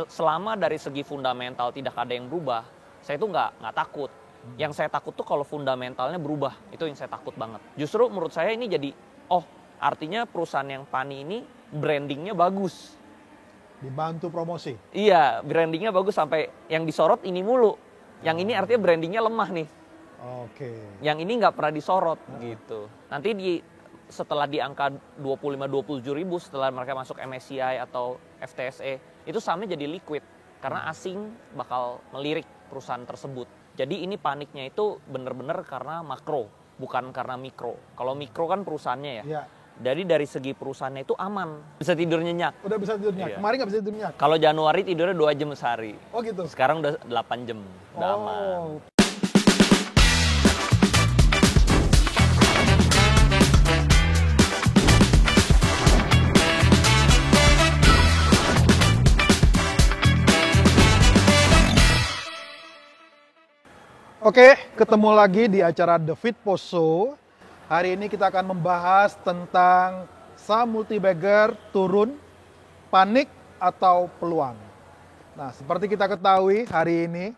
selama dari segi fundamental tidak ada yang berubah, saya itu nggak takut. Yang saya takut tuh kalau fundamentalnya berubah, itu yang saya takut banget. Justru menurut saya ini jadi, artinya perusahaan yang PANI ini brandingnya bagus. Dibantu promosi. Iya, brandingnya bagus sampai yang disorot ini mulu. Yang ini artinya brandingnya lemah nih. Oke. Yang ini nggak pernah disorot gitu. Nanti setelah di angka 25-27 ribu setelah mereka masuk MSCI atau FTSE, itu sahamnya jadi liquid. Karena asing bakal melirik perusahaan tersebut. Jadi ini paniknya itu benar-benar karena makro, bukan karena mikro. Kalau mikro kan perusahaannya ya. Iya. Jadi dari segi perusahaannya itu aman. Bisa tidur nyenyak. Udah bisa tidur nyenyak. Iya. Kemarin nggak bisa tidur nyenyak. Kalau Januari tidurnya 2 jam sehari. Oh gitu. Sekarang udah 8 jam. Udah aman. Oke, ketemu lagi di acara The Fit Post Show. Hari ini kita akan membahas tentang saham multi-bagger turun, panik atau peluang. Nah, seperti kita ketahui hari ini,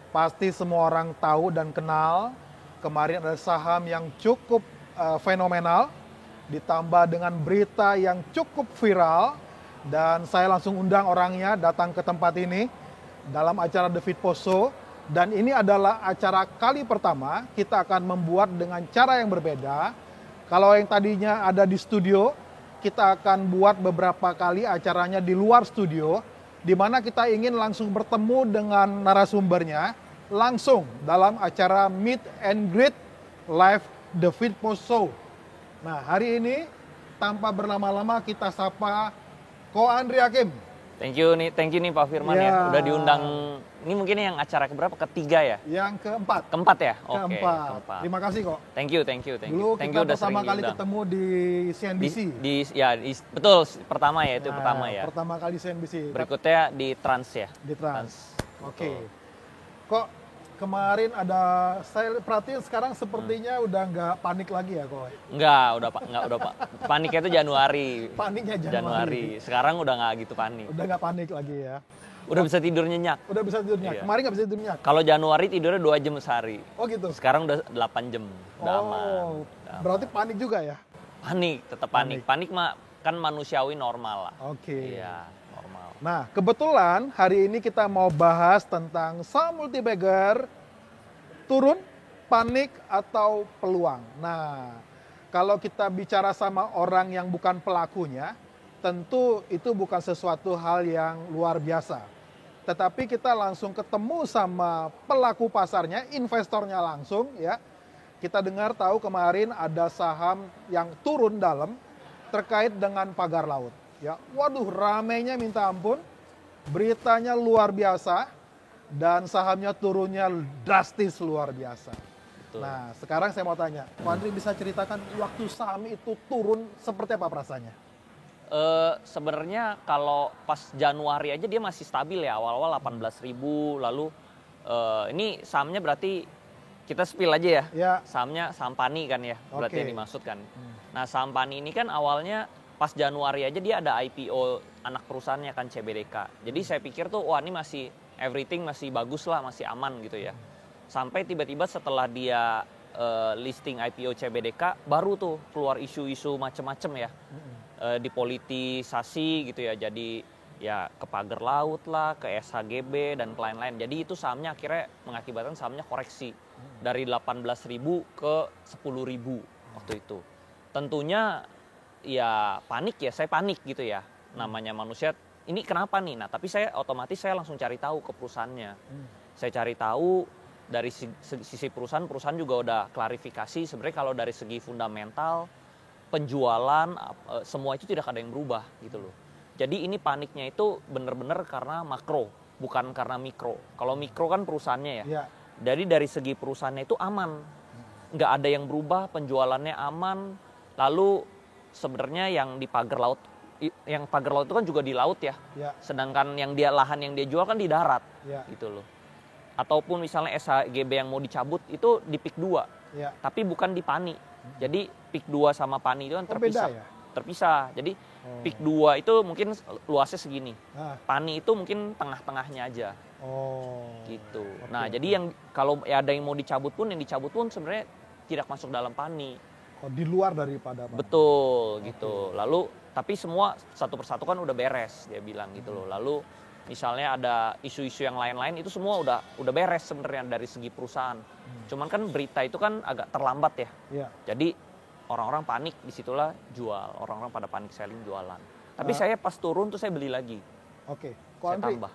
pasti semua orang tahu dan kenal. Kemarin ada saham yang cukup fenomenal, ditambah dengan berita yang cukup viral. Dan saya langsung undang orangnya datang ke tempat ini dalam acara The Fit Post Show. Dan ini adalah acara kali pertama kita akan membuat dengan cara yang berbeda. Kalau yang tadinya ada di studio, kita akan buat beberapa kali acaranya di luar studio, di mana kita ingin langsung bertemu dengan narasumbernya, langsung dalam acara Meet and Greet Live The Fit Post Show. Nah, hari ini tanpa berlama-lama kita sapa Ko Andri Hakim. Thank you nih Pak Firman ya. Udah diundang, ini mungkin yang acara keberapa? Ketiga ya? Yang keempat. Keempat ya? Oke. Keempat. Terima kasih kok. Thank you. Dulu kita pertama kali ketemu di CNBC. Betul, pertama ya, itu pertama ya. Pertama kali CNBC. Berikutnya di Trans ya? Di Trans. Oke. Kok kemarin ada, saya perhatiin sekarang sepertinya udah nggak panik lagi ya kok? Nggak, udah Pak. Paniknya itu Januari. Paniknya Januari. Sekarang udah nggak gitu panik. Udah nggak panik lagi ya. Udah bisa tidur nyenyak. Udah bisa tidur nyenyak. Iya. Kemarin nggak bisa tidur nyenyak. Kalau Januari tidurnya 2 jam sehari. Oh gitu. Sekarang udah 8 jam. Udah aman. Berarti panik juga ya? Panik, tetap panik. Panik mah kan manusiawi normal lah. Oke. Iya, normal. Nah, kebetulan hari ini kita mau bahas tentang saham multi-bagger turun, panik atau peluang. Nah, kalau kita bicara sama orang yang bukan pelakunya, tentu itu bukan sesuatu hal yang luar biasa. Tetapi kita langsung ketemu sama pelaku pasarnya, investornya langsung ya. Kita dengar tahu kemarin ada saham yang turun dalam terkait dengan pagar laut. Ya, waduh ramainya minta ampun, beritanya luar biasa dan sahamnya turunnya drastis luar biasa. Betul. Nah, sekarang saya mau tanya, Pak Andri bisa ceritakan waktu saham itu turun seperti apa perasaannya? Sebenarnya kalau pas Januari aja dia masih stabil ya, awal-awal 18.000, lalu ini sahamnya berarti kita spill aja ya. Ya. Sahamnya saham PANI kan ya, berarti yang dimaksud kan. Nah, saham PANI ini kan awalnya pas Januari aja dia ada IPO anak perusahaannya kan CBDK. Jadi saya pikir tuh wah ini masih everything masih bagus lah, masih aman gitu ya. Sampai tiba-tiba setelah dia listing IPO CBDK baru tuh keluar isu-isu macem-macem ya. Dipolitisasi gitu ya, jadi ya ke pagar laut lah, ke SHGB dan lain-lain. Jadi itu sahamnya akhirnya mengakibatkan sahamnya koreksi dari 18.000 ke 10.000 waktu itu. Tentunya ya panik ya, saya panik gitu ya. Namanya manusia, ini kenapa nih? Nah, tapi saya otomatis saya langsung cari tahu ke perusahaannya. Saya cari tahu dari sisi perusahaan juga udah klarifikasi sebenarnya kalau dari segi fundamental penjualan semua itu tidak ada yang berubah gitu loh. Jadi ini paniknya itu benar-benar karena makro, bukan karena mikro. Kalau mikro kan perusahaannya ya. Ya. Jadi dari segi perusahaannya itu aman. Nggak ada yang berubah, penjualannya aman. Lalu sebenarnya yang di pagar laut itu kan juga di laut ya. Ya. Sedangkan lahan yang dia jual kan di darat. Ya. Gitu loh. Ataupun misalnya SHGB yang mau dicabut itu di PIK 2. Ya. Tapi bukan di PANI. Jadi PIK 2 sama PANI itu kan terpisah. Beda ya? Terpisah. Jadi Peak 2 itu mungkin luasnya segini. Ah, Pani itu mungkin tengah-tengahnya aja oh. gitu. Oke, Nah, oke. jadi yang kalau ada yang mau dicabut pun, yang dicabut pun sebenarnya tidak masuk dalam pani. Oh, di luar daripada Pak. Betul Oke. gitu. Lalu tapi semua satu persatu kan udah beres, dia bilang gitu loh. Lalu misalnya ada isu-isu yang lain-lain itu semua udah beres sebenarnya dari segi perusahaan. Cuman kan berita itu kan agak terlambat ya. Ya. Jadi orang-orang panik, disitulah jual. Orang-orang pada panik selling jualan. Tapi Ah. saya pas turun tuh saya beli lagi. Oke. Ko Saya Andri, tambah.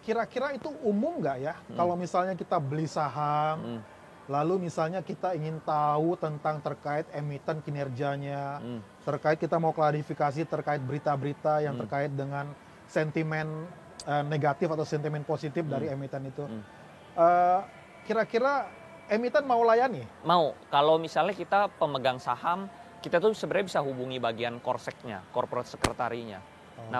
kira-kira itu umum nggak ya kalau misalnya kita beli saham, Hmm, lalu misalnya kita ingin tahu tentang terkait emiten kinerjanya, hmm, terkait kita mau klarifikasi terkait berita-berita yang terkait dengan sentimen negatif atau sentimen positif dari emiten itu. hmm. Kira-kira emiten mau layani? Mau. Kalau misalnya kita pemegang saham, kita tuh sebenarnya bisa hubungi bagian korseknya, corporate secretary-nya. Nah,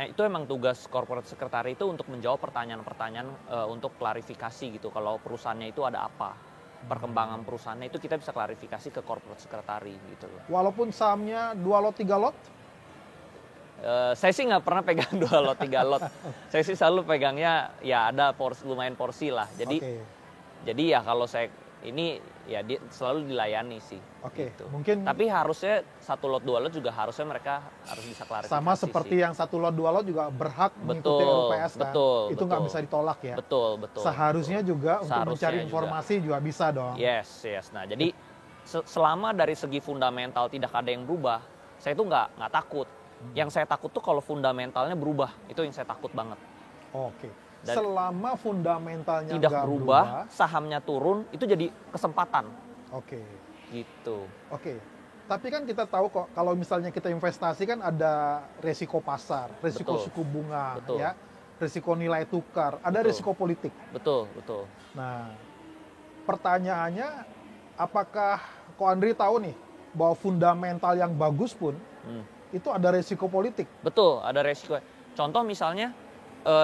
itu emang tugas corporate secretary itu untuk menjawab pertanyaan-pertanyaan untuk klarifikasi gitu. Kalau perusahaannya itu ada apa, perkembangan perusahaannya itu kita bisa klarifikasi ke corporate secretary gitu loh. Walaupun sahamnya 2 lot 3 lot? Saya sih nggak pernah pegang 2 lot 3 lot. Saya sih selalu pegangnya ya ada lumayan porsi lah. Jadi Oke. jadi ya kalau saya ini ya selalu dilayani sih. Oke, Gitu. mungkin Tapi harusnya 1 lot 2 lot juga harusnya mereka harus bisa klarifikasi. sama seperti sih. yang 1 lot 2 lot juga berhak mengikuti Betul, RUPS kan? betul, Itu nggak betul. bisa ditolak ya? Betul, betul. Seharusnya juga untuk Seharusnya mencari juga. informasi juga bisa dong? Yes. Nah, jadi selama dari segi fundamental tidak ada yang berubah, saya tuh nggak takut. Yang saya takut tuh kalau fundamentalnya berubah, itu yang saya takut banget. Oke. Dan Selama fundamentalnya Tidak nggak berubah, sahamnya turun, itu jadi kesempatan. Oke. Gitu. Oke. Tapi kan kita tahu kok kalau misalnya kita investasi kan ada resiko pasar, resiko Betul. suku bunga, Betul. ya, resiko nilai tukar, ada Betul. resiko politik. Betul. Nah, pertanyaannya, apakah Ko Andri tahu nih bahwa fundamental yang bagus pun Hmm. itu ada resiko politik? Betul, ada resiko. Contoh misalnya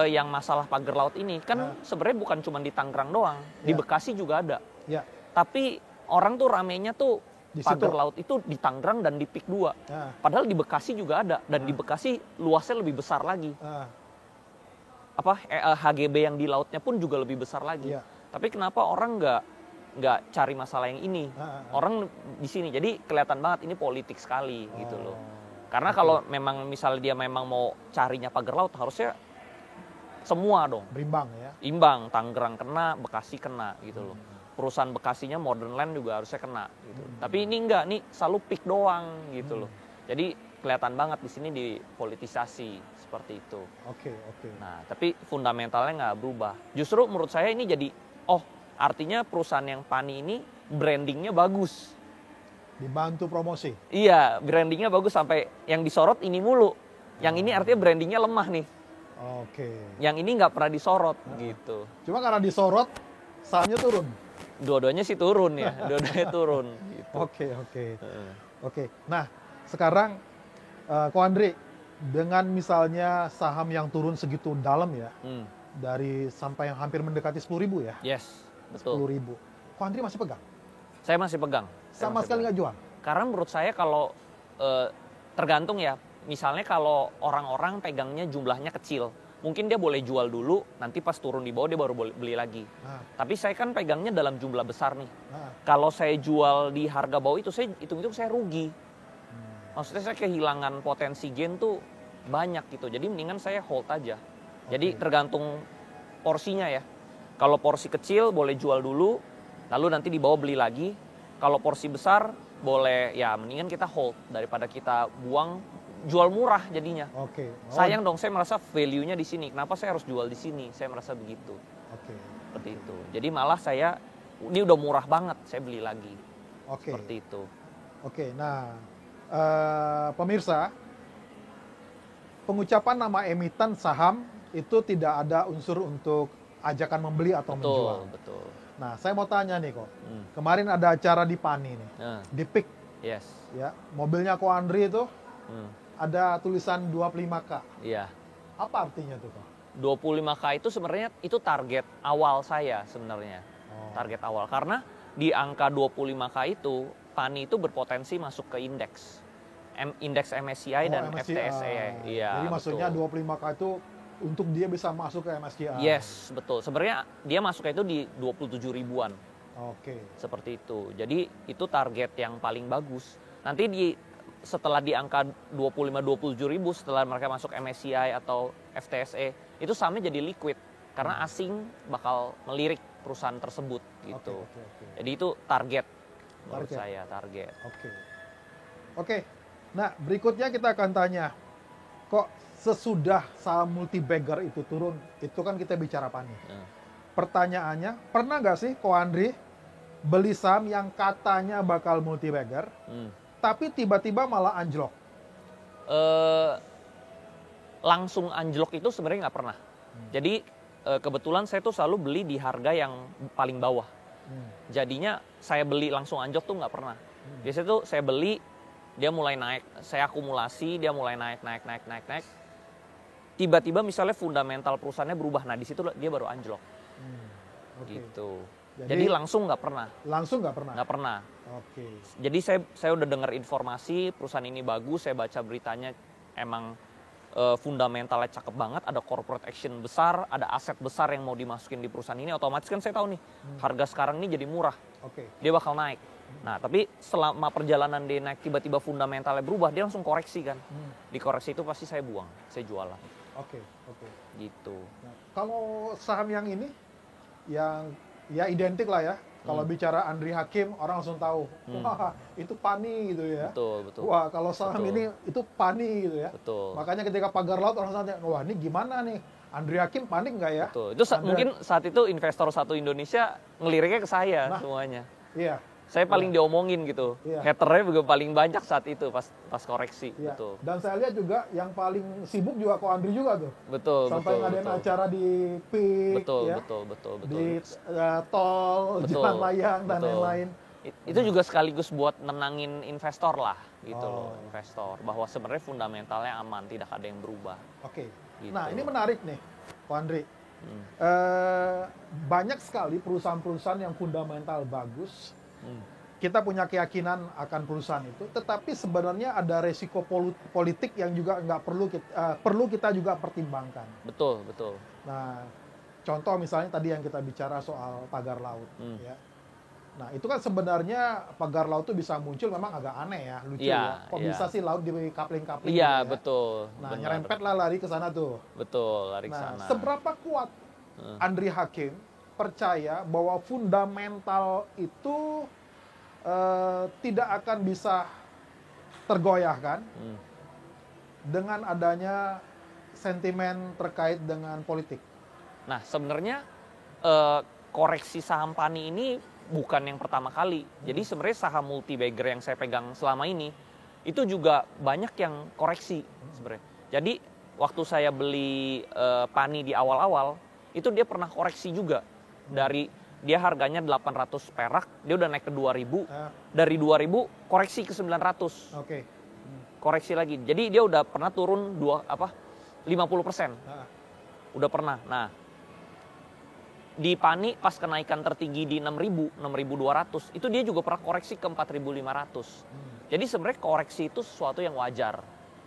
yang masalah pagar laut ini kan sebenarnya bukan cuma di Tangerang doang, di Ya. Bekasi juga ada. Ya. Tapi orang tuh ramenya tuh Di pagar situ. laut itu di Tangerang dan di Pik 2. Nah, Padahal di Bekasi juga ada dan di Bekasi luasnya lebih besar lagi. nah, HGB yang di lautnya pun juga lebih besar lagi. Iya. Tapi kenapa orang nggak cari masalah yang ini? Orang di sini. Jadi kelihatan banget ini politik sekali gitu loh. Karena kalau memang misalnya dia memang mau carinya pagar laut harusnya semua dong. berimbang ya. Imbang, Tangerang kena, Bekasi kena gitu loh. Perusahaan Bekasinya Modern Land juga harusnya kena gitu. Tapi ini enggak, nih selalu Pik doang gitu loh. Jadi kelihatan banget di sini dipolitisasi seperti itu. Oke. Nah, tapi fundamentalnya nggak berubah. Justru menurut saya ini jadi, artinya perusahaan yang Pani ini brandingnya bagus. Dibantu promosi. Iya, brandingnya bagus sampai yang disorot ini mulu. Yang ini artinya brandingnya lemah nih. Oke. Yang ini nggak pernah disorot gitu. Cuma karena disorot, sahamnya turun. Dua-duanya sih turun ya, dua-duanya turun. Gitu. Oke. Nah, sekarang Ko Andri, dengan misalnya saham yang turun segitu dalam ya, dari sampai yang hampir mendekati 10.000 ya, Yes, betul. 10.000. Ko Andri masih pegang? Saya masih pegang. Sama sekali nggak jual? Karena menurut saya kalau tergantung ya, misalnya kalau orang-orang pegangnya jumlahnya kecil, mungkin dia boleh jual dulu, nanti pas turun di bawah dia baru boleh beli lagi. Nah, Tapi saya kan pegangnya dalam jumlah besar nih. nah, Kalau saya jual di harga bawah itu, saya hitung-hitung saya rugi. Maksudnya saya kehilangan potensi gain tuh banyak gitu. Jadi mendingan saya hold aja. Jadi tergantung porsinya ya. Kalau porsi kecil boleh jual dulu, lalu nanti di bawah beli lagi. Kalau porsi besar boleh ya mendingan kita hold daripada kita buang, jual murah jadinya. oke. Sayang dong, saya merasa value-nya di sini. Kenapa saya harus jual di sini? Saya merasa begitu. Oke. Seperti itu. Jadi malah saya ini udah murah banget, saya beli lagi. Oke. Seperti itu. Oke. Nah, pemirsa, pengucapan nama emiten saham itu tidak ada unsur untuk ajakan membeli atau menjual. Betul. Nah, saya mau tanya nih kok. Kemarin ada acara di Pani nih, Nah, di PIK yes. ya. Mobilnya Ko Andri itu Hmm, ada tulisan 25K. iya. Apa artinya tuh, Kok? 25K itu sebenarnya itu target awal saya sebenarnya. Oh. Target awal karena di angka 25K itu Pani itu berpotensi masuk ke indeks indeks MSCI dan MSCI. FTSE. Iya, Jadi maksudnya betul. 25K itu untuk dia bisa masuk ke MSCI. Yes, betul. Sebenarnya dia masuknya itu di 27 ribuan. Oke. Seperti itu. Jadi itu target yang paling bagus. Nanti setelah di angka 25-27 ribu, setelah mereka masuk MSCI atau FTSE, itu sahamnya jadi liquid. Karena asing bakal melirik perusahaan tersebut gitu. Oke. Jadi itu target menurut Target. saya, target. Oke. Nah, berikutnya kita akan tanya, kok sesudah saham multibagger itu turun, itu kan kita bicara PANI. Pertanyaannya, pernah nggak sih Ko Andri beli saham yang katanya bakal multibagger, tapi tiba-tiba malah anjlok? Langsung anjlok itu sebenarnya nggak pernah. Jadi kebetulan saya tuh selalu beli di harga yang paling bawah. Jadinya saya beli langsung anjlok tuh nggak pernah. Biasanya tuh saya beli, dia mulai naik, saya akumulasi, dia mulai naik. Tiba-tiba misalnya fundamental perusahaannya berubah, nah di situ dia baru anjlok. Gitu. Jadi langsung nggak pernah. Langsung nggak pernah? Nggak pernah. Oke. Jadi saya udah dengar informasi perusahaan ini bagus, saya baca beritanya emang fundamentalnya cakep banget, ada corporate action besar, ada aset besar yang mau dimasukin di perusahaan ini, otomatis kan saya tahu nih harga sekarang ini jadi murah. Oke. Dia bakal naik. Nah, tapi selama perjalanan dia naik tiba-tiba fundamentalnya berubah, dia langsung koreksi kan. Dikoreksi itu pasti saya buang, saya jualan. Oke. Gitu. Nah, kalau saham yang ini, yang ya identik lah ya. Kalau bicara Andri Hakim, orang langsung tahu, wah itu PANI gitu ya. Betul. Wah kalau saham ini itu PANI gitu ya. Betul. Makanya ketika pagar laut orang tanya, wah ini gimana nih? Andri Hakim panik nggak ya? Betul. Itu mungkin saat itu investor satu Indonesia ngeliriknya ke saya semuanya. Iya. Saya paling diomongin gitu. Iya. Haternya juga paling banyak saat itu pas koreksi. Iya. Betul. Dan saya lihat juga yang paling sibuk juga Ko Andri juga tuh. Betul. Sampai ngadain acara di PIK, betul, ya. betul. Di tol, Betul, jalan layang dan betul. lain-lain. Itu juga sekaligus buat nenangin investor lah gitu loh, investor. Bahwa sebenarnya fundamentalnya aman, tidak ada yang berubah. Oke. Gitu. Nah ini menarik nih, Ko Andri. Banyak sekali perusahaan-perusahaan yang fundamental bagus. Kita punya keyakinan akan perusahaan itu, tetapi sebenarnya ada resiko politik yang juga nggak perlu kita juga pertimbangkan. Betul. Nah, contoh misalnya tadi yang kita bicara soal pagar laut, ya. Nah, itu kan sebenarnya pagar laut itu bisa muncul memang agak aneh ya, lucu ya. Kok bisa sih laut di kapling-kapling? Iya, gitu ya? betul. Nah, benar. nyerempet lah lari ke sana tuh. Betul, lari ke sana. Nah, seberapa kuat Andri Hakim percaya bahwa fundamental itu tidak akan bisa tergoyahkan dengan adanya sentimen terkait dengan politik? Nah, sebenarnya koreksi saham PANI ini bukan yang pertama kali. Jadi sebenarnya saham multibagger yang saya pegang selama ini itu juga banyak yang koreksi sebenarnya. Jadi waktu saya beli PANI di awal-awal itu dia pernah koreksi juga. Dari dia harganya 800 perak, dia udah naik ke 2000. Dari 2000 koreksi ke 900. Oke. Koreksi lagi. Jadi dia udah pernah turun 50%. Udah pernah. Nah, di PANI pas kenaikan tertinggi di 6.000, 6.200, itu dia juga pernah koreksi ke 4.500. Jadi sebenarnya koreksi itu sesuatu yang wajar.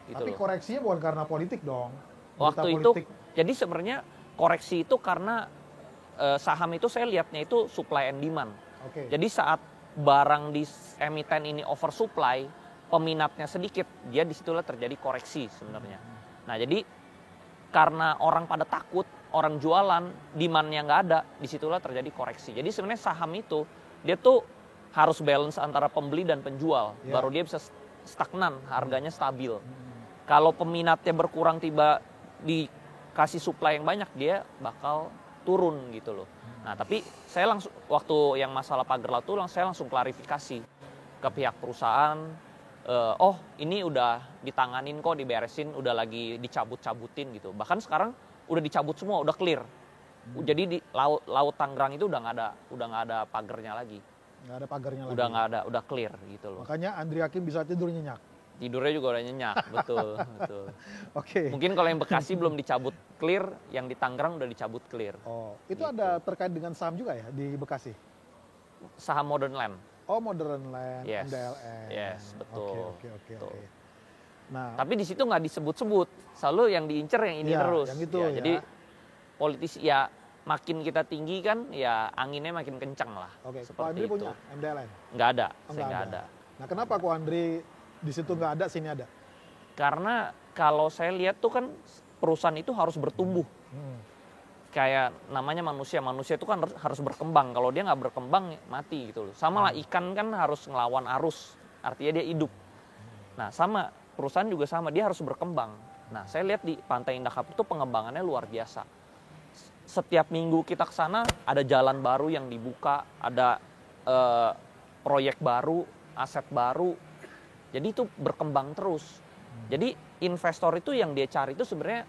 Gitu Tapi loh. koreksinya bukan karena politik dong. Waktu itu, jadi sebenarnya koreksi itu karena saham itu saya lihatnya itu supply and demand. Oke. Jadi saat barang di emiten ini oversupply, peminatnya sedikit, dia disitulah terjadi koreksi sebenarnya. Nah jadi karena orang pada takut, orang jualan, demand-nya nggak ada, disitulah terjadi koreksi. Jadi sebenarnya saham itu dia tuh harus balance antara pembeli dan penjual, baru dia bisa stagnan, harganya stabil. Kalau peminatnya berkurang tiba dikasih supply yang banyak, dia bakal turun gitu loh. Nah tapi saya langsung waktu yang masalah pagar laut tuh saya langsung klarifikasi ke pihak perusahaan. Oh ini udah ditanganin kok, diberesin, udah lagi dicabut-cabutin gitu. Bahkan sekarang udah dicabut semua, udah clear. Jadi di laut Tangerang itu udah nggak ada pagernya lagi. Nggak ada pagarnya lagi. Udah nggak ada, udah clear gitu loh. Makanya Andri Hakim bisa tidur nyenyak. Tidurnya juga udah nyenyak, betul. Oke. Mungkin kalau yang Bekasi belum dicabut clear, yang di Tangerang udah dicabut clear. Oh, itu Gitu. ada terkait dengan saham juga ya di Bekasi? Saham Modern Land. Oh, Modern Land, Yes. MDLN. Yes, betul. Oke. Betul. Nah, Tapi di situ nggak disebut-sebut, selalu yang diincer yang ini iya, terus. yang itu, Ya, ya. Jadi politisi ya makin kita tinggi kan, ya anginnya makin kencang lah. Oke, Ko Seperti Andri itu. punya MDLN? Nggak ada, Oh, saya nggak ada. Nah, kenapa Ko Andri di situ nggak ada, sini ada? Karena kalau saya lihat tuh kan perusahaan itu harus bertumbuh. Kayak namanya manusia itu kan harus berkembang. Kalau dia nggak berkembang mati gitu loh. Sama lah ikan kan harus ngelawan arus, artinya dia hidup. Nah sama perusahaan juga sama, dia harus berkembang. Nah saya lihat di Pantai Indah Kapuk itu pengembangannya luar biasa. Setiap minggu kita ke sana ada jalan baru yang dibuka, ada proyek baru, aset baru. Jadi itu berkembang terus. Jadi investor itu yang dia cari itu sebenarnya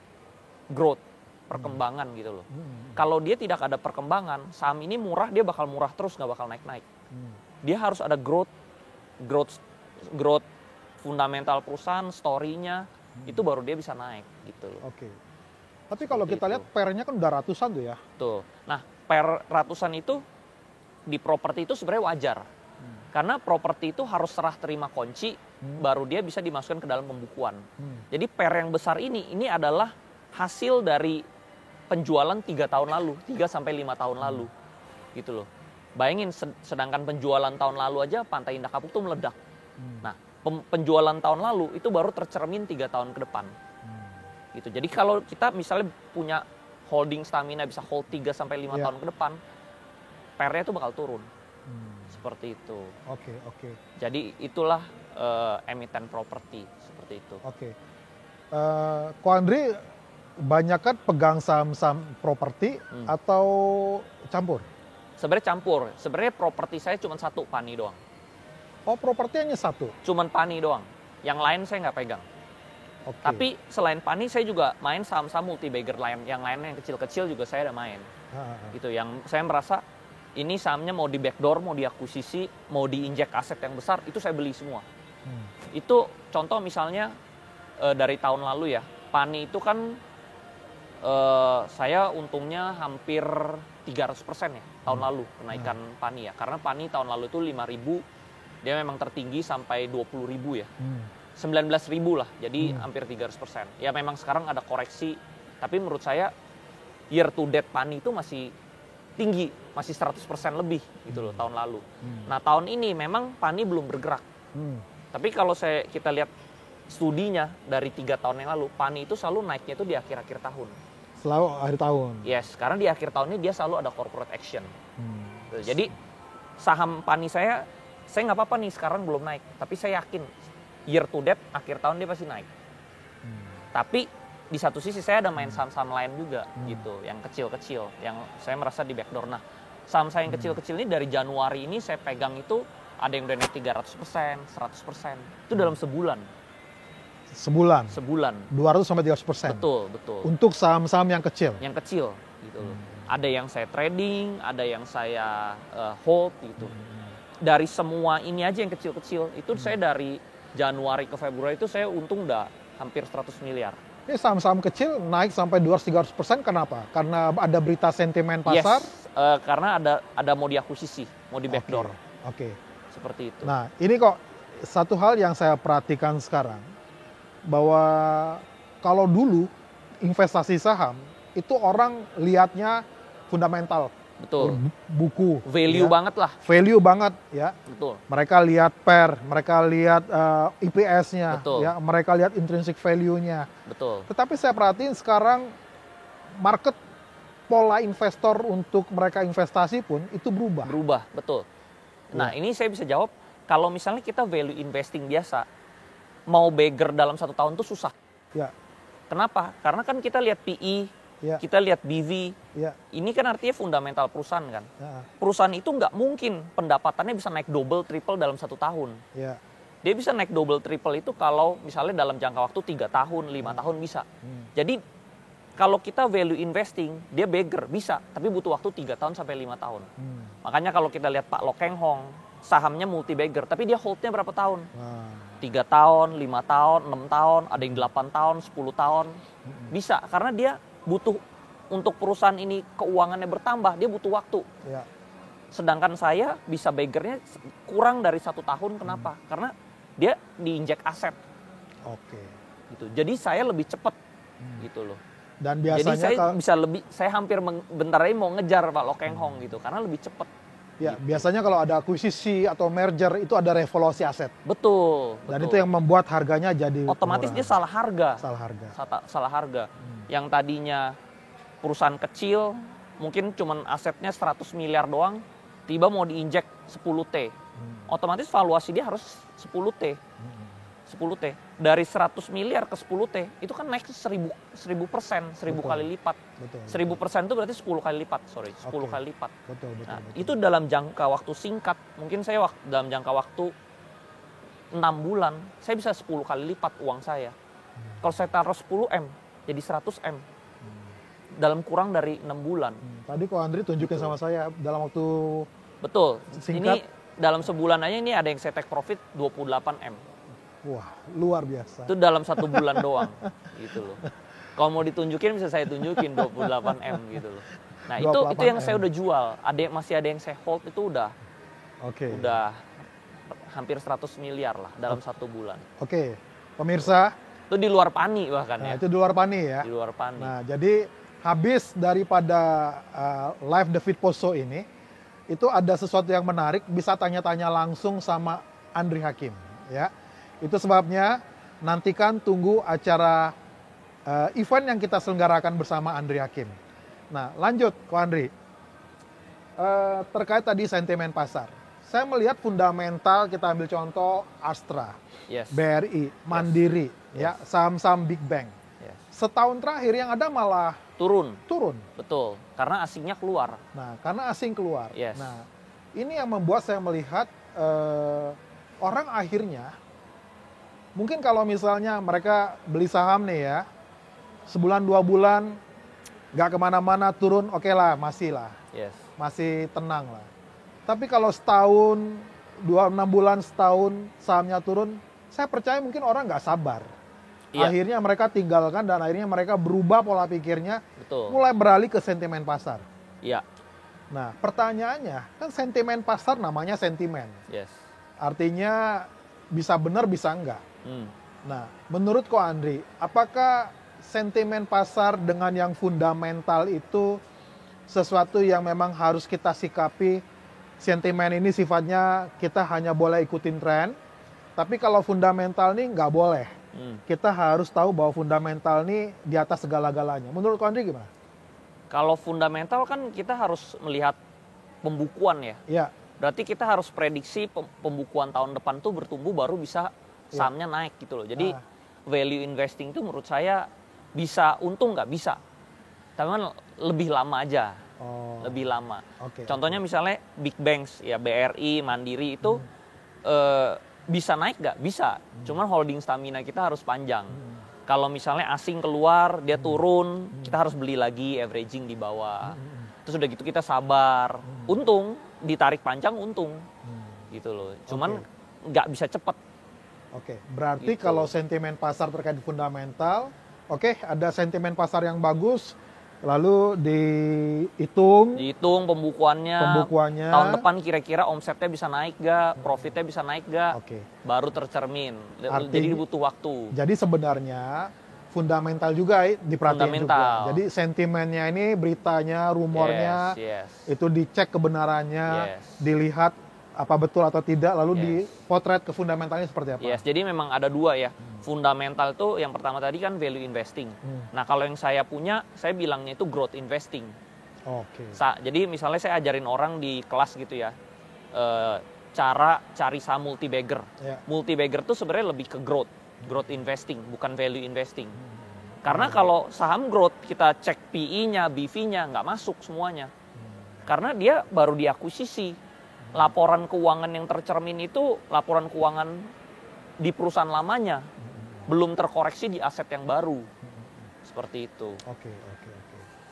growth, perkembangan gitu loh. Kalau dia tidak ada perkembangan, saham ini murah, dia bakal murah terus, nggak bakal naik-naik. Dia harus ada growth fundamental perusahaan, story-nya, itu baru dia bisa naik gitu loh. Oke. Tapi kalau Seperti kita itu. lihat pernya kan udah ratusan tuh ya. Tuh. Nah, per ratusan itu di properti itu sebenarnya wajar. Karena properti itu harus serah terima kunci, baru dia bisa dimasukkan ke dalam pembukuan. Jadi per yang besar ini adalah hasil dari penjualan 3 tahun lalu, 3 sampai 5 tahun lalu. Gitu loh. Bayangin sedangkan penjualan tahun lalu aja Pantai Indah Kapuk tuh meledak. Nah, penjualan tahun lalu itu baru tercermin 3 tahun ke depan. Gitu. Jadi kalau kita misalnya punya holding stamina bisa hold 3 sampai 5 tahun ke depan, PR-nya itu bakal turun. Seperti itu. Oke. Jadi itulah emiten properti seperti itu. Oke. Ko Andri banyak kan pegang saham-saham properti atau campur? Sebenarnya campur. Sebenarnya properti saya cuma satu, Pani doang. Oh, properti hanya satu? Cuman Pani doang. Yang lain saya nggak pegang. Oke. Tapi selain Pani saya juga main saham-saham multi-bagger lain. Yang lainnya yang kecil-kecil juga saya ada main. Gitu. Yang saya merasa ini sahamnya mau di backdoor, mau diakuisisi, mau diinjek aset yang besar, itu saya beli semua. Itu contoh misalnya dari tahun lalu ya, Pani itu kan saya untungnya hampir 300% ya tahun lalu kenaikan Pani ya. Karena Pani tahun lalu itu 5.000, dia memang tertinggi sampai 20.000 ya. 19.000 lah, jadi hampir 300%. Ya memang sekarang ada koreksi, tapi menurut saya year to date Pani itu masih tinggi, masih 100% lebih gitu loh tahun lalu. Nah tahun ini memang Pani belum bergerak. Tapi kalau kita lihat studinya dari 3 tahun yang lalu, Pani itu selalu naiknya itu di akhir-akhir tahun. Selalu akhir tahun? Yes, karena di akhir tahun ini dia selalu ada corporate action. Jadi saham Pani saya nggak apa-apa nih sekarang belum naik, tapi saya yakin year to date akhir tahun dia pasti naik. Tapi di satu sisi saya ada main saham-saham lain juga gitu, yang kecil-kecil, yang saya merasa di backdoor. Nah, saham saya yang kecil-kecil ini dari Januari ini saya pegang itu ada yang udah naik 300%, 100%. Itu dalam sebulan. Sebulan? Sebulan. 200 sampai 300%? Betul. Untuk saham-saham yang kecil? Yang kecil gitu loh. Ada yang saya trading, ada yang saya hold gitu. Dari semua ini aja yang kecil-kecil, itu saya dari Januari ke Februari itu saya untung udah hampir 100 miliar. Ini saham-saham kecil naik sampai 200-300%, kenapa? Karena ada berita sentimen pasar? Yes, karena ada mau diakuisisi, mau di backdoor. Oke. Seperti itu. Nah, ini kok satu hal yang saya perhatikan sekarang, bahwa kalau dulu investasi saham, itu orang lihatnya fundamental. Betul. Buku. Value banget lah. Value banget ya. Betul. Mereka lihat PER, mereka lihat IPS-nya, Betul. ya, mereka lihat intrinsic value-nya. Betul. Tetapi saya perhatiin sekarang market pola investor untuk mereka investasi pun itu berubah. Berubah, betul. Nah, ini saya bisa jawab, kalau misalnya kita value investing biasa, mau beggar dalam 1 tahun tuh susah. Ya. Kenapa? Karena kan kita lihat PE, kita lihat BV, ini kan artinya fundamental perusahaan kan. Perusahaan itu nggak mungkin pendapatannya bisa naik double, triple dalam 1 tahun. Dia bisa naik double, triple itu kalau misalnya dalam jangka waktu 3 tahun, 5 tahun bisa. Jadi kalau kita value investing, dia beggar, bisa, tapi butuh waktu 3 tahun sampai 5 tahun. Makanya kalau kita lihat Pak Lo Keng Hong, sahamnya multi bagger, tapi dia holdnya berapa tahun? 3 tahun, 5 tahun, 6 tahun, ada yang 8 tahun, 10 tahun. Bisa, karena dia butuh untuk perusahaan ini keuangannya bertambah, dia butuh waktu. Sedangkan saya bisa baggernya kurang dari 1 tahun, kenapa? Karena dia diinjek aset. Oke. gitu. Jadi saya lebih cepat gitu loh. Dan Jadi biasanya saya kalau bisa lebih, saya hampir bentar lagi mau ngejar Pak Lo Keng Hong gitu, karena lebih cepat. ya biasanya kalau ada akuisisi atau merger itu ada revaluasi aset. Betul. Dan betul. itu yang membuat harganya jadi otomatis dia murah. salah harga. Salah harga. Salah harga. Yang tadinya perusahaan kecil mungkin cuman asetnya 100 miliar doang, tiba mau diinjek 10T. Otomatis valuasi dia harus 10T. 10T. Dari 100 miliar ke 10T, itu kan naik 1000%, 1000 Betul. kali lipat. Betul. 1000% itu berarti 10 kali lipat, 10 Oke. kali lipat. Betul, betul, Nah, betul. itu dalam jangka waktu singkat. Mungkin saya dalam jangka waktu 6 bulan, saya bisa 10 kali lipat uang saya. Kalau saya taruh 10M, jadi 100M. Dalam kurang dari 6 bulan. Tadi Ko Andri tunjukin sama saya dalam waktu Betul. Singkat. Ini dalam sebulan aja ini ada yang saya take profit 28M. wah, luar biasa. Itu dalam 1 bulan doang. Gitu loh. Kalau mau ditunjukin bisa saya tunjukin 28M gitu loh. Nah, itu yang 28M. saya udah jual. Masih ada yang saya hold itu udah Oke. hampir 100 miliar lah dalam 1 bulan. Oke. Pemirsa, Itu di luar pani bahkan nah ya. itu di luar pani ya. Di luar pani. Nah, jadi habis daripada live The Fit Post Show ini, itu ada sesuatu yang menarik, bisa tanya-tanya langsung sama Andri Hakim, ya. Itu sebabnya nantikan tunggu acara event yang kita selenggarakan bersama Andri Hakim. Nah, lanjut Ko Andri. Terkait tadi sentimen pasar. Saya melihat fundamental, kita ambil contoh Astra, Yes. BRI, Mandiri, ya, saham-saham Big Bank. Yes. Setahun terakhir yang ada malah Turun. turun. Betul. Karena asingnya keluar. Nah, karena asing keluar. Yes. Nah, ini yang membuat saya melihat orang akhirnya, mungkin kalau misalnya mereka beli saham nih ya, sebulan 2 bulan, nggak kemana-mana turun, oke lah, masih lah, Yes. masih tenang lah. Tapi kalau setahun, 6 bulan, setahun sahamnya turun, saya percaya mungkin orang nggak sabar. Iya. Akhirnya mereka tinggalkan dan akhirnya mereka berubah pola pikirnya, Betul. mulai beralih ke sentimen pasar. Iya. Nah, pertanyaannya, kan sentimen pasar namanya sentimen. Yes. Artinya bisa benar, bisa enggak. Hmm. Nah, menurut Ko Andri, apakah sentimen pasar dengan yang fundamental itu sesuatu yang memang harus kita sikapi? Sentimen ini sifatnya kita hanya boleh ikutin tren, tapi kalau fundamental nih nggak boleh. Kita harus tahu bahwa fundamental ini di atas segala-galanya. Menurut Ko Andri gimana? Kalau fundamental kan kita harus melihat pembukuan ya. Iya, Berarti kita harus prediksi pembukuan tahun depan tuh bertumbuh baru bisa sahamnya naik gitu loh. Jadi value investing itu menurut saya bisa untung nggak bisa. Tapi kan lebih lama aja. Oh, Lebih lama. oke. Contohnya misalnya big banks ya BRI, Mandiri itu bisa naik nggak? Bisa. Cuman holding stamina kita harus panjang. Kalau misalnya asing keluar, dia turun, kita harus beli lagi averaging di bawah. Terus udah gitu kita sabar. Untung, ditarik panjang untung. Gitu loh. Cuman nggak bisa cepet. Oke, berarti Gitu. kalau sentimen pasar terkait fundamental, oke, ada sentimen pasar yang bagus, lalu dihitung Dihitung pembukuannya. Tahun depan kira-kira omsetnya bisa naik gak, profitnya bisa naik gak, Oke. baru tercermin. Artinya- Jadi butuh waktu. Jadi sebenarnya fundamental juga diperhatiin Fundamental. juga. Jadi sentimennya ini, beritanya, rumornya, Yes. itu dicek kebenarannya, Yes. dilihat apa betul atau tidak, lalu Yes. dipotret ke fundamentalnya seperti apa. Yes, jadi memang ada dua ya. Fundamental tuh yang pertama tadi kan value investing. Nah kalau yang saya punya, saya bilangnya itu growth investing. Oke. Jadi misalnya saya ajarin orang di kelas gitu ya, cara cari saham multi-bagger. Ya. Multi-bagger tuh sebenarnya lebih ke growth investing, bukan value investing. Karena kalau saham growth, kita cek PE-nya, BV-nya, nggak masuk semuanya. Karena dia baru diakuisisi. Laporan keuangan yang tercermin itu laporan keuangan di perusahaan lamanya. Belum terkoreksi di aset yang baru. Seperti itu. Oke.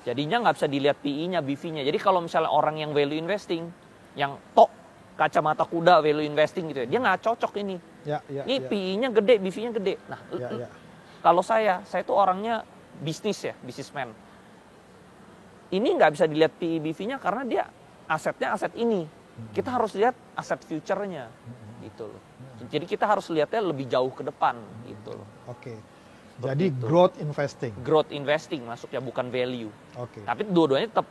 Jadinya nggak bisa dilihat PE-nya, BV-nya. Jadi kalau misalnya orang yang value investing, yang tok kacamata kuda value investing gitu ya, dia nggak cocok ini. Ya. Ini PE-nya gede, BV-nya gede. Nah, Ya. kalau saya tuh orangnya bisnis ya, businessman. Ini nggak bisa dilihat PE, BV-nya karena dia asetnya aset ini. Kita harus lihat aset future-nya, gitu loh. Jadi kita harus lihatnya lebih jauh ke depan, gitu. gitu loh. Oke. Jadi itu. growth investing. Growth investing masuknya, bukan value. Oke. Tapi dua-duanya tetap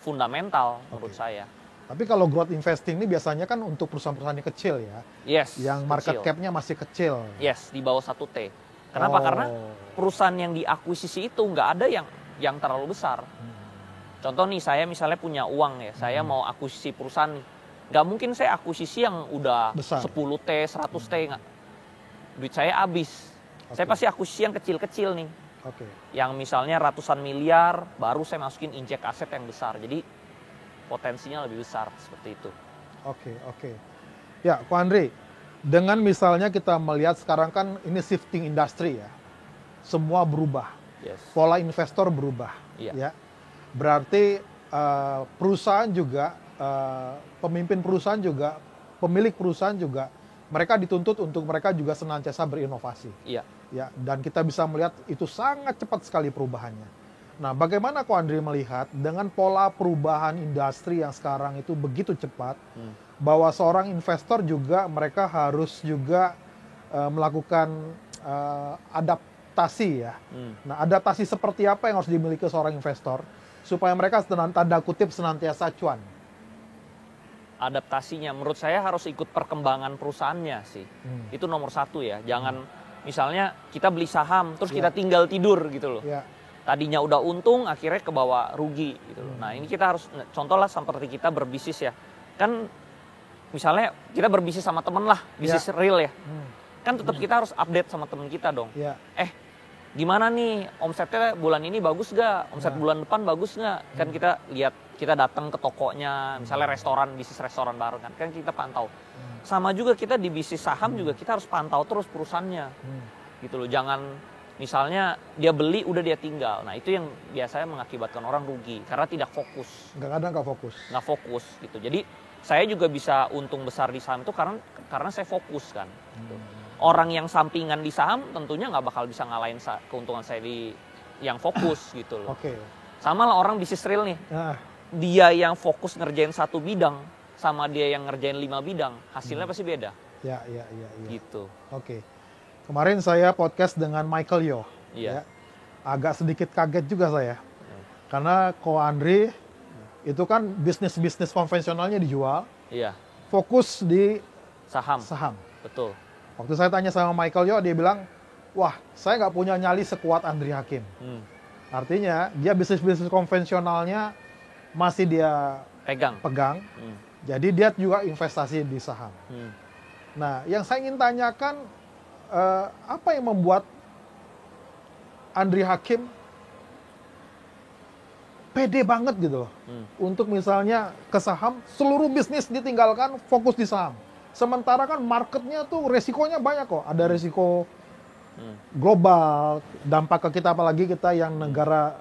fundamental menurut saya. Tapi kalau growth investing ini biasanya kan untuk perusahaan-perusahaan yang kecil ya, Yes. yang market kecil. cap-nya masih kecil. Yes, di bawah 1T. Kenapa? Oh. Karena perusahaan yang diakuisisi itu nggak ada yang terlalu besar. Contoh nih, saya misalnya punya uang ya, saya mau akuisisi perusahaan nih. Nggak mungkin saya akuisisi yang udah Besar. 10T, 100T. Nggak. Duit saya habis. Saya pasti akuisisi yang kecil-kecil nih. Oke. Yang misalnya ratusan miliar, baru saya masukin injek aset yang besar. Jadi potensinya lebih besar, seperti itu. Oke. Ya, Ko Andri, dengan misalnya kita melihat sekarang kan ini shifting industry ya. Semua berubah. Yes. Pola investor berubah. Iya. Ya. Berarti perusahaan juga, pemimpin perusahaan juga, pemilik perusahaan juga, mereka dituntut untuk mereka juga senantiasa berinovasi. Iya. Ya, dan kita bisa melihat itu sangat cepat sekali perubahannya. Nah, bagaimana Ko Andri melihat dengan pola perubahan industri yang sekarang itu begitu cepat, bahwa seorang investor juga mereka harus juga melakukan adaptasi ya. Nah, adaptasi seperti apa yang harus dimiliki seorang investor supaya mereka tanda kutip senantiasa cuan? Adaptasinya menurut saya harus ikut perkembangan perusahaannya sih. Itu nomor satu ya. Jangan misalnya kita beli saham terus kita tinggal tidur gitu loh. Ya. Tadinya udah untung akhirnya kebawa rugi gitu loh. Nah, ini kita harus, contoh lah seperti kita berbisnis ya. Kan misalnya kita berbisnis sama temen lah, bisnis real ya. Kan tetap kita harus update sama temen kita dong. Ya. Gimana nih omsetnya bulan ini bagus gak? Omset bulan depan bagus gak? Kan kita lihat, kita datang ke tokonya, misalnya restoran, bisnis restoran bareng kan kita pantau. Sama juga kita di bisnis saham juga kita harus pantau terus perusahaannya. Gitu loh, jangan misalnya dia beli udah dia tinggal. Nah, itu yang biasanya mengakibatkan orang rugi karena tidak fokus. Kadang nggak fokus. Nggak fokus gitu. Jadi saya juga bisa untung besar di saham itu karena saya fokus kan. Gitu. Orang yang sampingan di saham tentunya nggak bakal bisa ngalahin keuntungan saya di yang fokus gitu loh. Oke. Sama lah orang bisnis real nih. Nah, Dia yang fokus ngerjain satu bidang sama dia yang ngerjain 5 bidang, hasilnya pasti beda. ya. Gitu. Oke. Kemarin saya podcast dengan Michael Yo. Iya. Ya. Agak sedikit kaget juga saya. Karena Ko Andri itu kan bisnis konvensionalnya dijual, Iya. fokus di Saham. saham. Betul. Waktu saya tanya sama Michael Yo, dia bilang, wah, saya nggak punya nyali sekuat Andri Hakim. Artinya, dia bisnis konvensionalnya masih dia pegang. Jadi dia juga investasi di saham. Nah, yang saya ingin tanyakan, apa yang membuat Andri Hakim pede banget gitu loh. Untuk misalnya ke saham, seluruh bisnis ditinggalkan, fokus di saham. Sementara kan marketnya tuh resikonya banyak kok. Ada resiko global, dampak ke kita, apalagi kita yang negara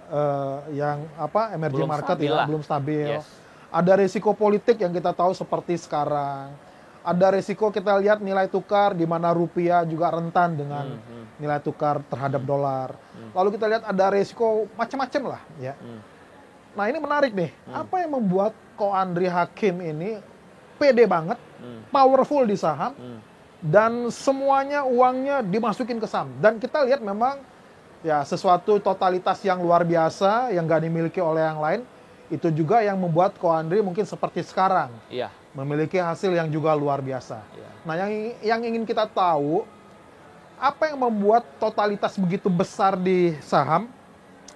emerging Belum market stabil ya, lah. belum stabil. Yes. Ada resiko politik yang kita tahu seperti sekarang. Ada resiko kita lihat nilai tukar di mana rupiah juga rentan dengan nilai tukar terhadap dolar. Lalu kita lihat ada resiko macam-macam lah ya. Nah, ini menarik nih. Apa yang membuat Ko Andri Hakim ini pede banget, powerful di saham, dan semuanya uangnya dimasukin ke saham. Dan kita lihat memang ya sesuatu totalitas yang luar biasa yang gak dimiliki oleh yang lain. Itu juga yang membuat Ko Andri mungkin seperti sekarang. Iya. Memiliki hasil yang juga luar biasa. Iya. Nah, yang ingin kita tahu, apa yang membuat totalitas begitu besar di saham?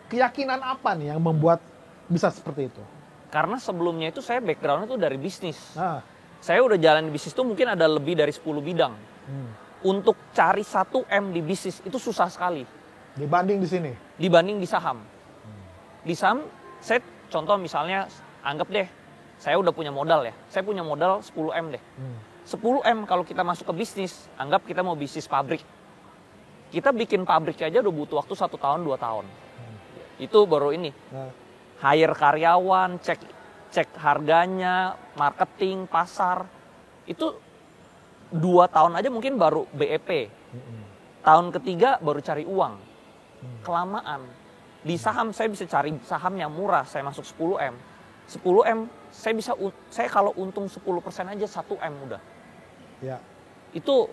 Keyakinan apa nih yang membuat bisa seperti itu? Karena sebelumnya itu saya background-nya tuh dari bisnis. Nah, Saya udah jalan di bisnis tuh mungkin ada lebih dari 10 bidang. Untuk cari 1M di bisnis itu susah sekali. dibanding di sini. Dibanding di saham. Di saham, saya contoh misalnya, anggap deh, saya udah punya modal ya. Saya punya modal 10M deh. 10M kalau kita masuk ke bisnis, anggap kita mau bisnis pabrik. Kita bikin pabrik aja udah butuh waktu 1 tahun, 2 tahun. Itu baru ini. Nah, Hire karyawan, cek harganya, marketing, pasar. Itu 2 tahun aja mungkin baru BEP. Tahun ketiga baru cari uang. Kelamaan. Di saham saya bisa cari saham yang murah, saya masuk 10M. 10M saya kalau untung 10% aja 1M udah. ya. Itu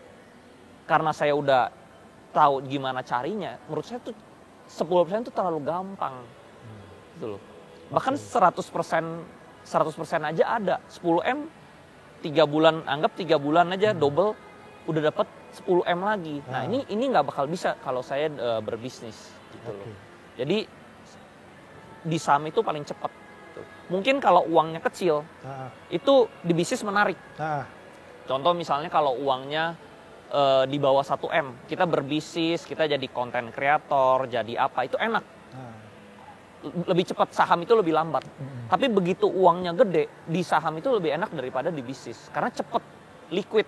karena saya udah tahu gimana carinya, menurut saya tuh 10% itu terlalu gampang. Gitu loh. Bahkan 100% aja ada. 10M 3 bulan, anggap 3 bulan aja double udah dapat 10M lagi. Nah, ini nggak bakal bisa kalau saya berbisnis gitu loh. Jadi di saham itu paling cepat. Gitu. Mungkin kalau uangnya kecil, itu di bisnis menarik. Contoh misalnya kalau uangnya di bawah 1M, kita berbisnis, kita jadi konten kreator, jadi apa, itu enak. Lebih cepat, saham itu lebih lambat. Tapi begitu uangnya gede, di saham itu lebih enak daripada di bisnis. Karena cepat, liquid.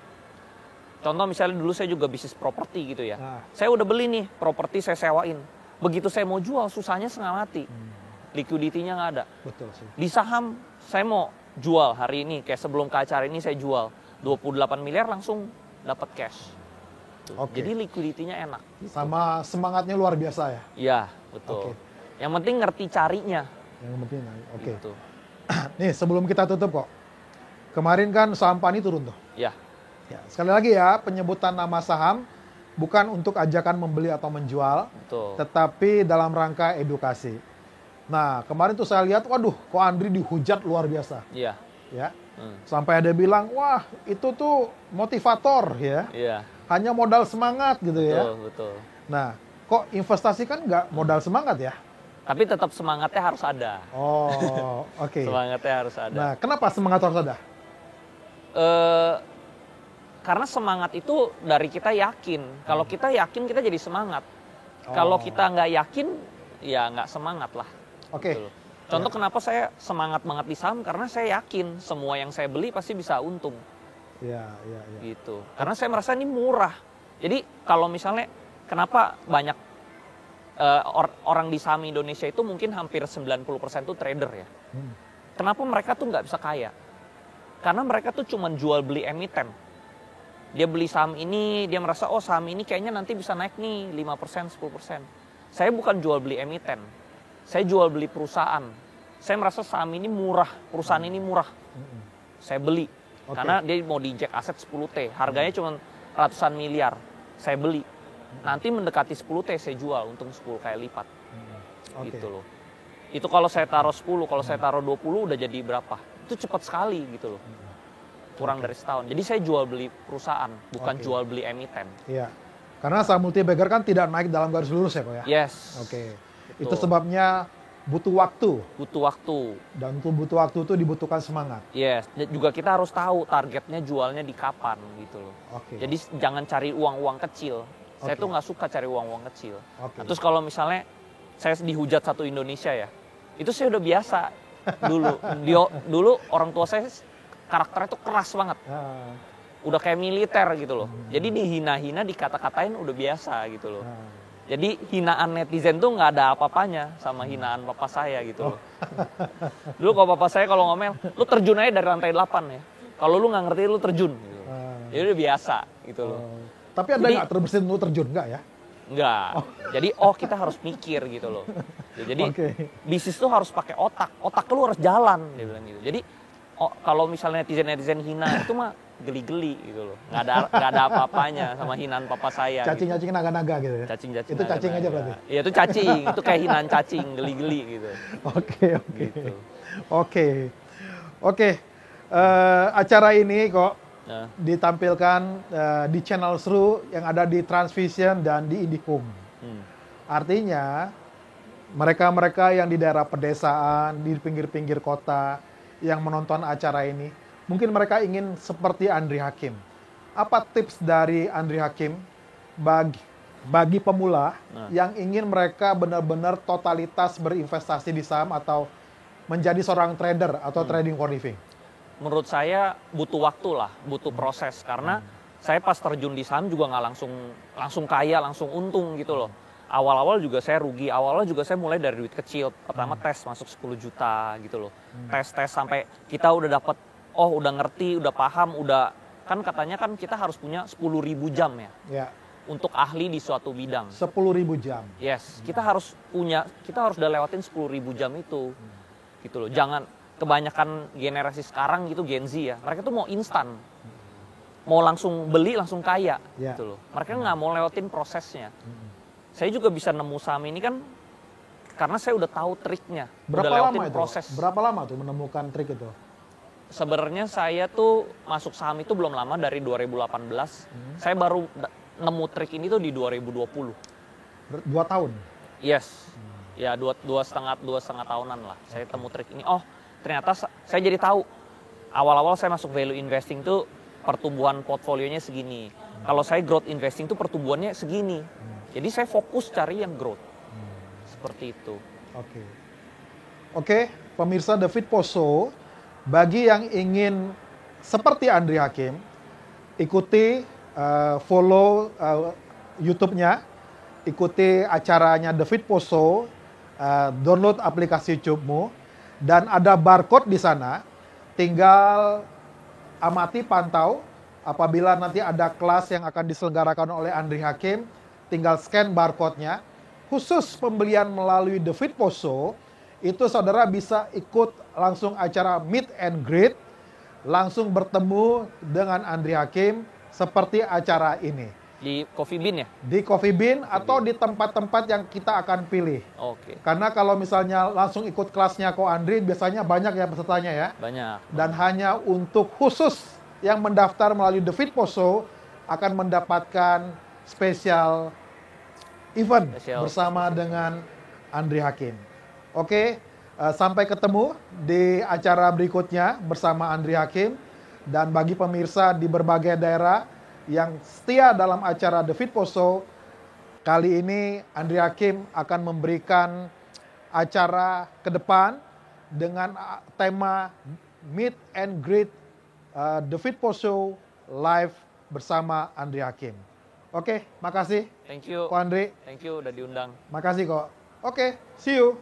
Contoh misalnya dulu saya juga bisnis properti gitu ya. Saya udah beli nih, properti saya sewain. Begitu saya mau jual, susahnya setengah mati. Liquidity-nya nggak ada. Betul sih. Di saham, saya mau jual hari ini, kayak sebelum ke acara ini saya jual. 28 miliar langsung dapat cash. Jadi liquidity-nya enak. Gitu. Sama semangatnya luar biasa ya? Iya, betul. Yang penting ngerti carinya. Yang penting, Gitu. Nih sebelum kita tutup kok, kemarin kan saham PANI turun tuh. Ya. Sekali lagi ya, penyebutan nama saham bukan untuk ajakan membeli atau menjual, Betul. tetapi dalam rangka edukasi. Nah kemarin tuh saya lihat, waduh, kok Andri dihujat luar biasa. Iya. Ya. Sampai ada bilang, wah itu tuh motivator ya. Iya. Hanya modal semangat gitu ya. Betul. Nah, kok investasi kan nggak modal semangat ya? Tapi tetap semangatnya harus ada. Oh, oke. Semangatnya harus ada. Nah, kenapa semangat harus ada? Karena semangat itu dari kita yakin. Kalau kita yakin, kita jadi semangat. Kalau kita nggak yakin, ya nggak semangat lah. Oke. Gitu. Contoh kenapa saya semangat banget di saham, karena saya yakin semua yang saya beli pasti bisa untung. Iya. Gitu. Karena saya merasa ini murah. Jadi kalau misalnya kenapa banyak orang di saham Indonesia itu mungkin hampir 90% itu trader ya. Kenapa mereka tuh nggak bisa kaya? Karena mereka tuh cuma jual beli emiten. Dia beli saham ini, dia merasa oh saham ini kayaknya nanti bisa naik nih 5%, 10%. Saya bukan jual beli emiten. Saya jual beli perusahaan. Saya merasa saham ini murah, perusahaan ini murah. Saya beli. Karena dia mau di injek aset 10T. Harganya cuma ratusan miliar. Saya beli. Nanti mendekati 10T saya jual untung 10 kali lipat. Gitu loh. Itu kalau saya taruh 10, kalau saya taruh 20 udah jadi berapa? Itu cepat sekali gitu loh. Kurang dari setahun. Jadi saya jual beli perusahaan, bukan jual beli emiten. Iya. Karena saham multi bagger kan tidak naik dalam garis lurus ya, Pak ya? Yes. Oke. Itu sebabnya butuh waktu. Butuh waktu. Dan untuk butuh waktu itu dibutuhkan semangat. Yes. Juga kita harus tahu targetnya jualnya di kapan gitu loh. Jadi jangan cari uang-uang kecil. Saya tuh nggak suka cari uang-uang kecil. Nah, terus kalau misalnya saya dihujat satu Indonesia ya, itu saya udah biasa dulu. Dulu orang tua saya karakternya tuh keras banget. Udah kayak militer gitu loh. Jadi dihina-hina, dikata-katain udah biasa gitu loh. Jadi hinaan netizen tuh nggak ada apa-apanya sama hinaan papa saya gitu loh. Dulu kalau papa saya kalau ngomel, lu terjun aja dari lantai 8 ya. Kalau lu nggak ngerti lu terjun gitu. Jadi udah biasa gitu loh. Tapi ada nggak terbesit lu terjun nggak ya? Nggak. Jadi kita harus mikir gitu loh. Jadi bisnis tuh harus pakai otak. Otak lu harus jalan dia bilang gitu. Jadi kalau misalnya netizen hina itu mah geli-geli gitu loh. Nggak ada apa-apanya sama hinaan papa saya. Cacing-cacing naga-naga gitu ya? Cacing-cacing itu cacing aja berarti? Iya itu cacing. Itu kayak hinaan cacing, geli-geli gitu. Oke. Acara ini kok ditampilkan di channel Seru yang ada di Transvision dan di Indihome. Artinya mereka-mereka yang di daerah pedesaan, di pinggir-pinggir kota yang menonton acara ini, mungkin mereka ingin seperti Andri Hakim. Apa tips dari Andri Hakim bagi pemula yang ingin mereka benar-benar totalitas berinvestasi di saham atau menjadi seorang trader atau trading for living? Menurut saya butuh waktu lah, butuh proses. Karena saya pas terjun di saham juga nggak langsung kaya, langsung untung gitu loh. Awal-awal juga saya rugi, awal-awal juga saya mulai dari duit kecil. Pertama tes masuk 10 juta gitu loh. Tes sampai kita udah dapet, udah ngerti, udah paham, kan katanya kan kita harus punya 10.000 jam ya. Untuk ahli di suatu bidang. 10.000 jam. Yes, kita harus udah lewatin 10.000 jam itu. Gitu loh. Jangan kebanyakan generasi sekarang gitu Gen Z ya. Mereka tuh mau instan. mau langsung beli langsung kaya Ya. gitu loh. Mereka nggak mau lewatin prosesnya. Saya juga bisa nemu saham ini kan karena saya udah tahu triknya, udah Berapa lewatin lama itu? proses. Berapa lama tuh menemukan trik itu? Sebenarnya saya tuh masuk saham itu belum lama, dari 2018. Saya baru nemu trik ini tuh di 2020. 2 tahun. Yes. Ya dua setengah tahunan lah. Saya temu trik ini. Oh, ternyata saya jadi tahu. Awal-awal saya masuk value investing tuh pertumbuhan portfolionya segini. Kalau saya growth investing tuh pertumbuhannya segini. Jadi saya fokus cari yang growth. Seperti itu. Oke, pemirsa The Fit Post, bagi yang ingin seperti Andri Hakim, ikuti, follow YouTube-nya, ikuti acaranya The Fit Post, download aplikasi YouTube-mu, dan ada barcode di sana, tinggal amati, pantau, apabila nanti ada kelas yang akan diselenggarakan oleh Andri Hakim, tinggal scan barcode-nya. Khusus pembelian melalui The Fit Post Show, itu saudara bisa ikut langsung acara Meet and Greet, langsung bertemu dengan Andri Hakim seperti acara ini. Di Coffee Bean ya? Di Coffee Bean atau di tempat-tempat yang kita akan pilih. Oke. Karena kalau misalnya langsung ikut kelasnya Ko Andri, biasanya banyak ya pesertanya ya. Banyak. Dan hanya untuk khusus yang mendaftar melalui The Fit Post Show akan mendapatkan spesial event bersama dengan Andri Hakim. Oke, sampai ketemu di acara berikutnya bersama Andri Hakim. Dan bagi pemirsa di berbagai daerah yang setia dalam acara The Fit Post Show, kali ini Andri Hakim akan memberikan acara ke depan dengan tema Meet and Greet The Fit Post Show live bersama Andri Hakim. Oke, makasih. Thank you. Ko Andri. Thank you udah diundang. Makasih kok. Oke, see you.